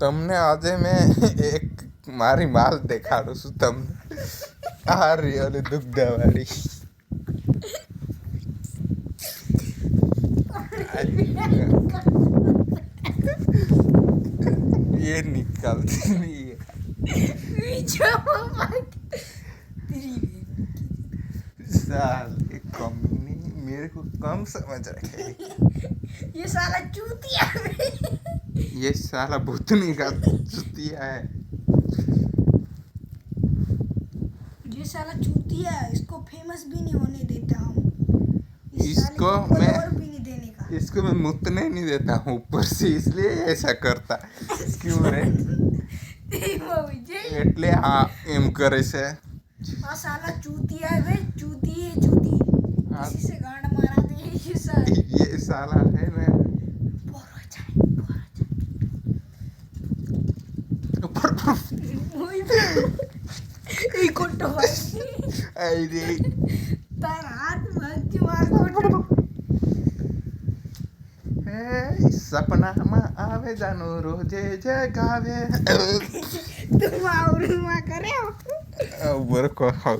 તમને આજે મેં એક મારી માલ દેખાડું છું તમને. આ રિયલી દુગ્ધાવાળી. ये निकालती नहीं है. साले कमीने मेरे को कम समझ रखे. ये साला चूतिया है। ये साला भूतनी का चूतिया है. ये साला चूतिया है, इसको फेमस भी नहीं होने देता हूँ। इसको मैं और भी नहीं देने का। इसको मैं मुतने नहीं देता हूँ ऊपर से, इसलिए ऐसा करता. क्यों रे? એટલે આ એમ કરે છે. આ સાલા ચૂતિયા है बे, चूती है चूती। इसी से गांड मारा दे ये साला। ये साला है ना ई कोटो भाई अरे तार हाथ में मार कोटो સપનામાં આવે જાનો રોજે જગાવે. तुम आवरू मा करे બરકો ખાવ